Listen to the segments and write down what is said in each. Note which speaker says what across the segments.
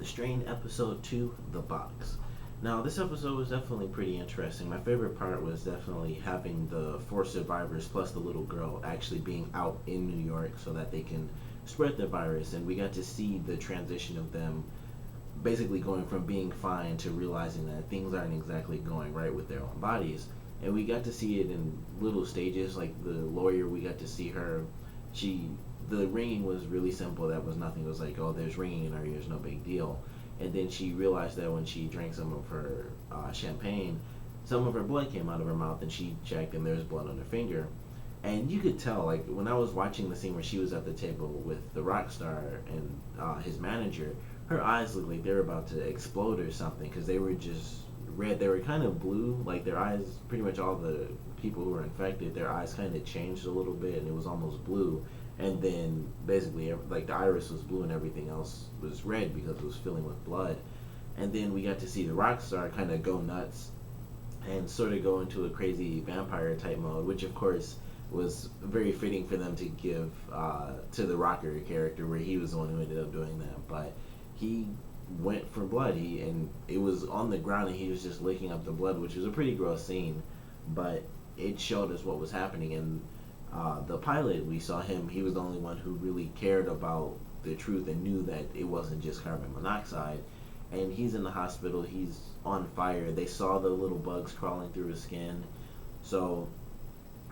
Speaker 1: The Strain episode 2, The Box. Now, this episode was definitely pretty interesting. My favorite part was definitely having the four survivors plus the little girl actually being out in New York so that they can spread the virus. And we got to see the transition of them basically going from being fine to realizing that things aren't exactly going right with their own bodies. And we got to see it in little stages. Like the lawyer, we got to see her. She, the ringing was really simple. That was nothing. It was like, oh, there's ringing in our ears, no big deal. And then she realized that when she drank some of her champagne, some of her blood came out of her mouth, and she checked, and there was blood on her finger. And you could tell, like when I was watching the scene where she was at the table with the rock star and his manager, her eyes looked like they were about to explode or something because they were just red. They were kind of blue, like their eyes. Pretty much all the people who were infected, their eyes kind of changed a little bit, and it was almost blue. And then basically, like the iris was blue and everything else was red because it was filling with blood. And then we got to see the rock star kind of go nuts and sort of go into a crazy vampire type mode, which of course was very fitting for them to give to the rocker character, where he was the one who ended up doing that. But he went for blood. And it was on the ground, and he was just licking up the blood, which was a pretty gross scene. But it showed us what was happening. And the pilot, we saw him. He was the only one who really cared about the truth and knew that it wasn't just carbon monoxide. And he's in the hospital. He's on fire. They saw the little bugs crawling through his skin. So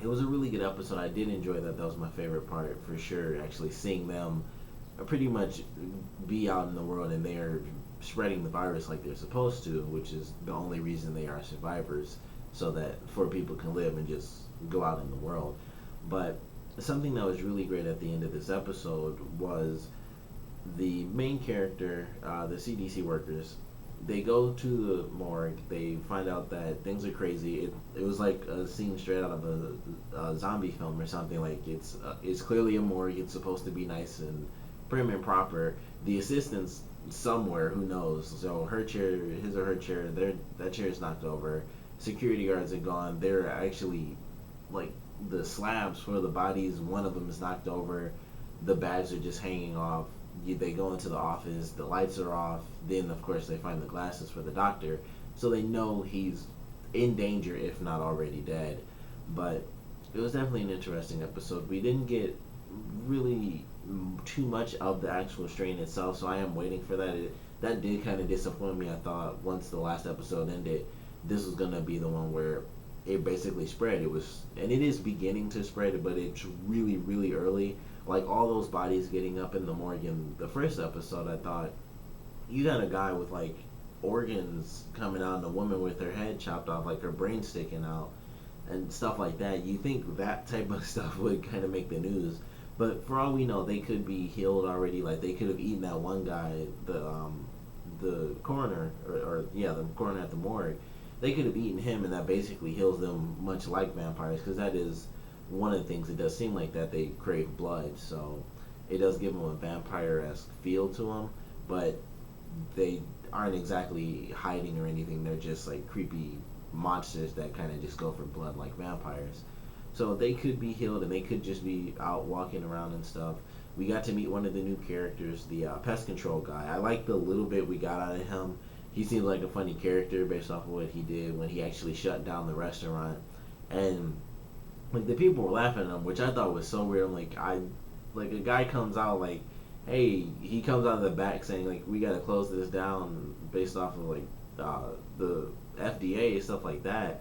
Speaker 1: it was a really good episode. I did enjoy that. That was my favorite part for sure. Actually, seeing them pretty much be out in the world, and they're spreading the virus like they're supposed to, which is the only reason they are survivors, so that four people can live and just go out in the world. But something that was really great at the end of this episode was the main character, the CDC workers. They go to the morgue. They find out that things are crazy. It was like a scene straight out of a zombie film or something. Like it's clearly a morgue. It's supposed to be nice and prim and proper. The assistant's somewhere, who knows? So her chair, his or her chair, that chair is knocked over. Security guards are gone. They're actually like the slabs for the bodies. One of them is knocked over. The bags are just hanging off. They go into the office. The lights are off. Then of course they find the glasses for the doctor. So they know he's in danger, if not already dead. But it was definitely an interesting episode. We didn't get really too much of the actual strain itself, so I am waiting for that. That did kind of disappoint me. I thought once the last episode ended, this was gonna be the one where it basically spread. It was, and it is beginning to spread, but it's really, really early. Like all those bodies getting up in the morgue in the first episode, I thought you got a guy with like organs coming out and a woman with her head chopped off, like her brain sticking out and stuff like that. You think that type of stuff would kind of make the news, but for all we know, they could be healed already. Like they could have eaten that one guy, the coroner, or yeah, the coroner at the morgue. They could have eaten him, and that basically heals them, much like vampires, because that is one of the things. It does seem like that they crave blood, so it does give them a vampire-esque feel to them, but they aren't exactly hiding or anything. They're just like creepy monsters that kind of just go for blood like vampires. So they could be healed, and they could just be out walking around and stuff. We got to meet one of the new characters, the pest control guy. I like the little bit we got out of him. He seems like a funny character based off of what he did when he actually shut down the restaurant. And like the people were laughing at him, which I thought was so weird. I'm like a guy comes out like, hey, he comes out of the back saying like we gotta close this down based off of like the FDA and stuff like that,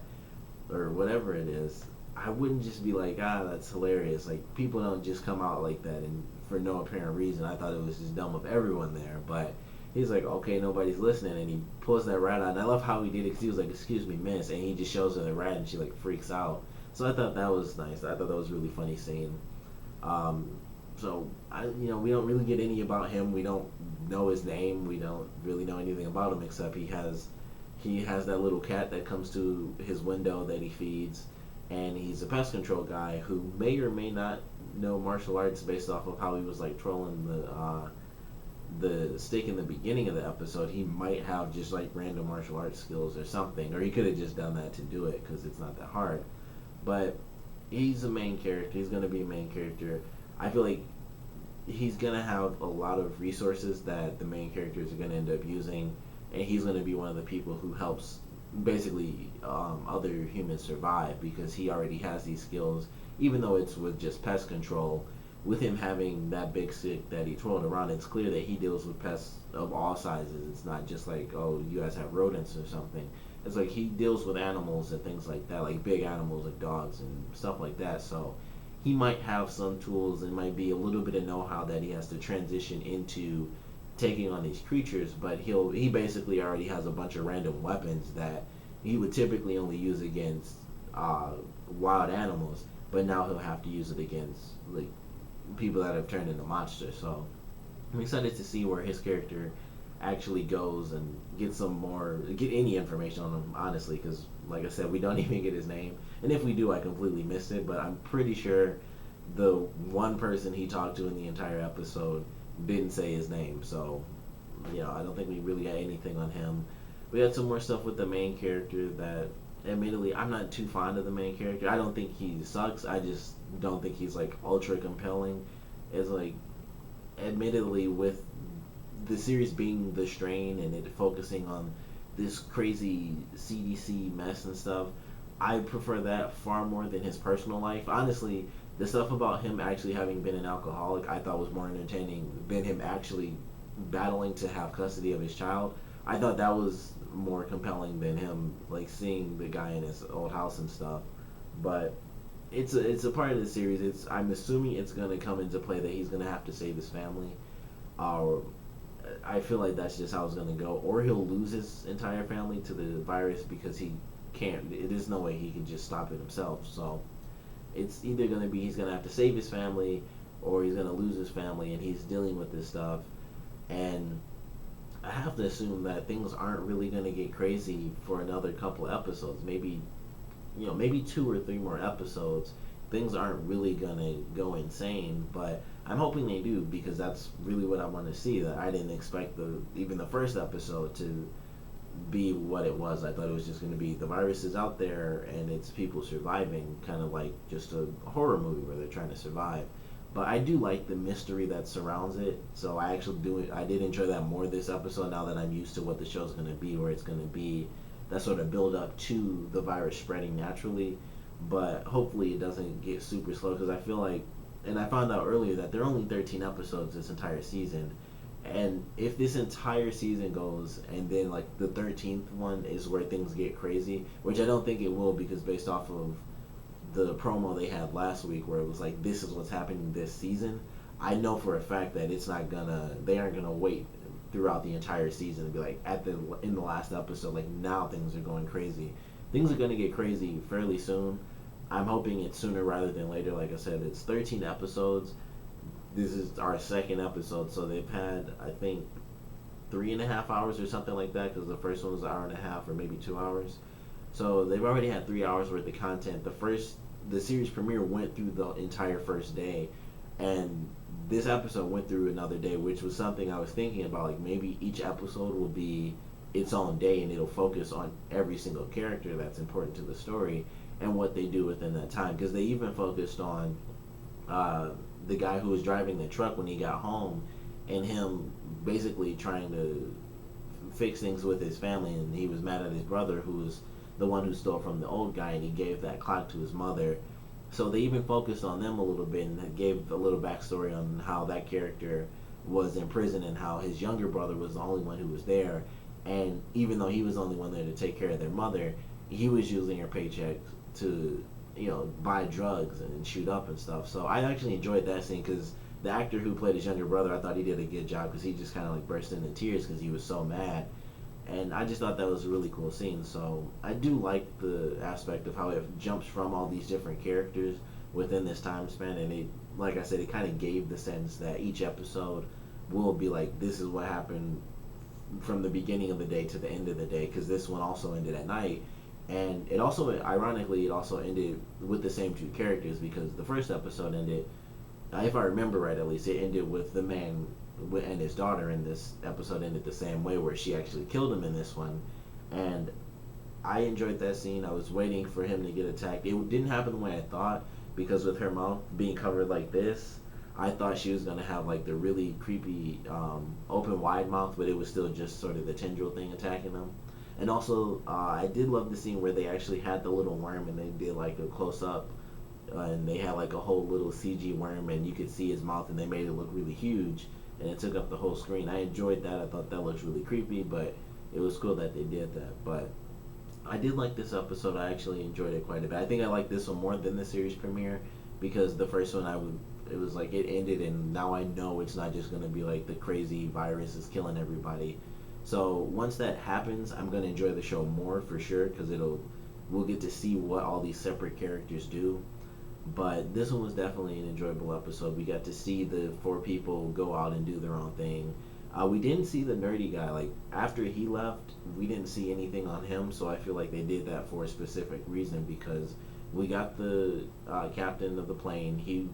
Speaker 1: or whatever it is. I wouldn't just be like, that's hilarious. Like people don't just come out like that and for no apparent reason. I thought it was just dumb of everyone there, but he's like, okay, nobody's listening, and he pulls that rat out. And I love how he did it because he was like, excuse me, miss, and he just shows her the rat, and she like freaks out. So I thought that was nice. I thought that was a really funny scene. So we don't really get any about him. We don't know his name. We don't really know anything about him except he has that little cat that comes to his window that he feeds, and he's a pest control guy who may or may not know martial arts based off of how he was like trolling the stick in the beginning of the episode. He might have just like random martial arts skills or something, or he could have just done that to do it because it's not that hard. But he's a main character. He's going to be a main character. I feel like he's gonna have a lot of resources that the main characters are gonna end up using, and he's gonna be one of the people who helps basically other humans survive because he already has these skills. Even though it's with just pest control, with him having that big stick that he twirled around, it's clear that he deals with pests of all sizes. It's not just like, oh, you guys have rodents or something. It's like he deals with animals and things like that, like big animals like dogs and stuff like that. So he might have some tools and might be a little bit of know-how that he has to transition into taking on these creatures, but he basically already has a bunch of random weapons that he would typically only use against uh, wild animals, but now he'll have to use it against like people that have turned into monsters. So I'm excited to see where his character actually goes and get any information on him, honestly, because like I said, we don't even get his name, and if we do, I completely missed it. But I'm pretty sure the one person he talked to in the entire episode didn't say his name, so I don't think we really got anything on him. We had some more stuff with the main character that, admittedly, I'm not too fond of the main character. I don't think he sucks. I just don't think he's like ultra compelling. It's like, admittedly, with the series being the strain and it focusing on this crazy CDC mess and stuff, I prefer that far more than his personal life. Honestly, the stuff about him actually having been an alcoholic I thought was more entertaining than him actually battling to have custody of his child. I thought that was more compelling than him like seeing the guy in his old house and stuff. But it's a part of the series. I'm assuming it's gonna come into play that he's gonna have to save his family. Or I feel like that's just how it's gonna go. Or he'll lose his entire family to the virus because he can't. There's no way he can just stop it himself. So it's either gonna be he's gonna have to save his family, or he's gonna lose his family, and he's dealing with this stuff. And I have to assume that things aren't really gonna get crazy for another couple episodes. Maybe 2 or 3 more episodes. Things aren't really gonna go insane, but I'm hoping they do because that's really what I want to see. That I didn't expect even the first episode to be what it was. I thought it was just going to be the virus is out there and it's people surviving, kind of like just a horror movie where they're trying to survive. But I do like the mystery that surrounds it, so I actually do it. I did enjoy that more this episode now that I'm used to what the show's going to be, where it's going to be that sort of build up to the virus spreading naturally. But hopefully it doesn't get super slow because I feel like, and I found out earlier that there are only 13 episodes this entire season. And if this entire season goes and then like the 13th one is where things get crazy, which I don't think it will because based off of the promo they had last week where it was like this is what's happening this season, I know for a fact that they aren't gonna wait throughout the entire season and be like in the last episode like now things are going crazy. Things are gonna get crazy fairly soon. I'm hoping it's sooner rather than later. Like I said, it's 13 episodes. This is our second episode, so they've had, I think, 3.5 hours or something like that, because the first one was an hour and a half or maybe 2 hours. So they've already had 3 hours worth of content. The series premiere went through the entire first day, and this episode went through another day, which was something I was thinking about. Like maybe each episode will be its own day, and it'll focus on every single character that's important to the story and what they do within that time. Because they even focused on the guy who was driving the truck when he got home, and him basically trying to fix things with his family, and he was mad at his brother who was the one who stole from the old guy, and he gave that clock to his mother. So they even focused on them a little bit and gave a little backstory on how that character was in prison and how his younger brother was the only one who was there. And even though he was the only one there to take care of their mother, he was using her paycheck to buy drugs and shoot up and stuff. So I actually enjoyed that scene because the actor who played his younger brother, I thought he did a good job because he just kind of like burst into tears because he was so mad. And I just thought that was a really cool scene. So I do like the aspect of how it jumps from all these different characters within this time span. And it, like I said, it kind of gave the sense that each episode will be like, this is what happened from the beginning of the day to the end of the day, because this one also ended at night. And it also, ironically, it also ended with the same two characters, because the first episode ended, if I remember right at least, it ended with the man and his daughter, and this episode ended the same way, where she actually killed him in this one. And I enjoyed that scene. I was waiting for him to get attacked. It didn't happen the way I thought, because with her mouth being covered like this, I thought she was gonna have like the really creepy open wide mouth, but it was still just sort of the tendril thing attacking them. And also, I did love the scene where they actually had the little worm and they did like a close up, and they had like a whole little CG worm and you could see his mouth and they made it look really huge and it took up the whole screen. I enjoyed that. I thought that looked really creepy, but it was cool that they did that. But I did like this episode. I actually enjoyed it quite a bit. I think I like this one more than the series premiere because the first one it was like it ended and now I know it's not just gonna be like the crazy virus is killing everybody. So once that happens, I'm gonna enjoy the show more for sure because we'll get to see what all these separate characters do. But this one was definitely an enjoyable episode. We got to see the four people go out and do their own thing. We didn't see the nerdy guy. Like after he left, we didn't see anything on him. So I feel like they did that for a specific reason because we got the captain of the plane. He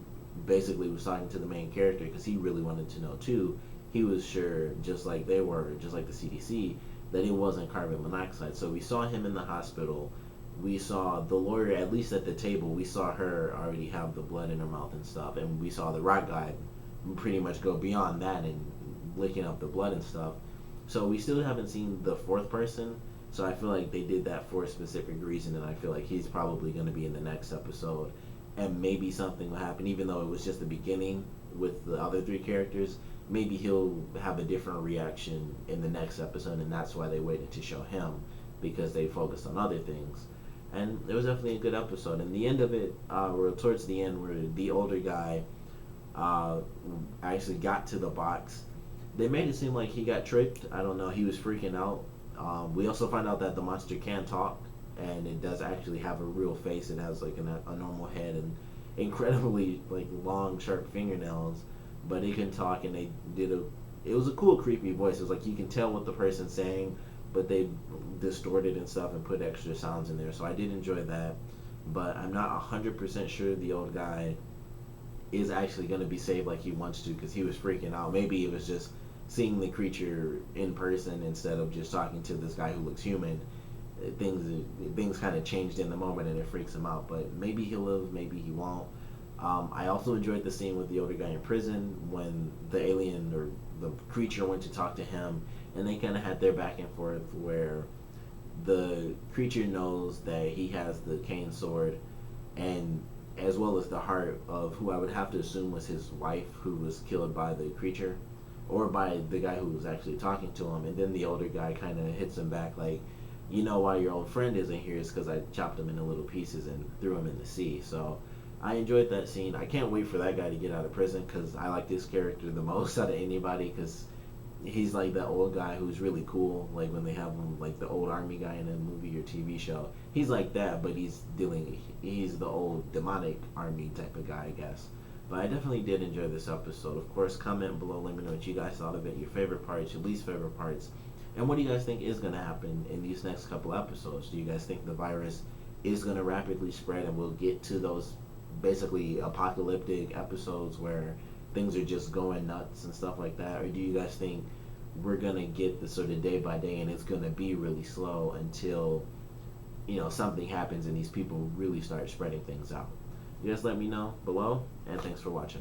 Speaker 1: basically was talking to the main character because he really wanted to know too. He was sure, just like they were, just like the CDC, that it wasn't carbon monoxide. So we saw him in the hospital. We saw the lawyer, at least at the table, we saw her already have the blood in her mouth and stuff. And we saw the rock guy pretty much go beyond that and licking up the blood and stuff. So we still haven't seen the fourth person. So I feel like they did that for a specific reason. And I feel like he's probably going to be in the next episode. And maybe something will happen, even though it was just the beginning with the other three characters. Maybe he'll have a different reaction in the next episode. And that's why they waited to show him, because they focused on other things. And it was definitely a good episode. And the end of it, or towards the end, where the older guy actually got to the box, they made it seem like he got tricked. I don't know. He was freaking out. We also find out that the monster can talk, and it does actually have a real face. It has like a normal head and incredibly like long, sharp fingernails, but it can talk. And they did it was a cool, creepy voice. It was like you can tell what the person's saying, but they distorted and stuff and put extra sounds in there. So I did enjoy that, but I'm not 100% sure the old guy is actually going to be saved like he wants to because he was freaking out. Maybe it was just seeing the creature in person instead of just talking to this guy who looks human. Things kind of changed in the moment and it freaks him out. But maybe he'll live, maybe he won't. I also enjoyed the scene with the older guy in prison when the alien or the creature went to talk to him, and they kind of had their back and forth where the creature knows that he has the cane sword, and as well as the heart of who I would have to assume was his wife, who was killed by the creature or by the guy who was actually talking to him. And then the older guy kind of hits him back like, you know why your old friend isn't here is because I chopped him into little pieces and threw him in the sea. So I enjoyed that scene. I can't wait for that guy to get out of prison because I like this character the most out of anybody because he's like that old guy who's really cool. Like when they have him, like the old army guy in a movie or TV show, he's like that, but he's the old demonic army type of guy, I guess. But I definitely did enjoy this episode. Of course, comment below, let me know what you guys thought of it, your favorite parts, your least favorite parts, and what do you guys think is going to happen in these next couple episodes? Do you guys think the virus is going to rapidly spread and we'll get to those basically apocalyptic episodes where things are just going nuts and stuff like that? Or do you guys think we're going to get the sort of day by day and it's going to be really slow until, something happens and these people really start spreading things out? You guys let me know below, and thanks for watching.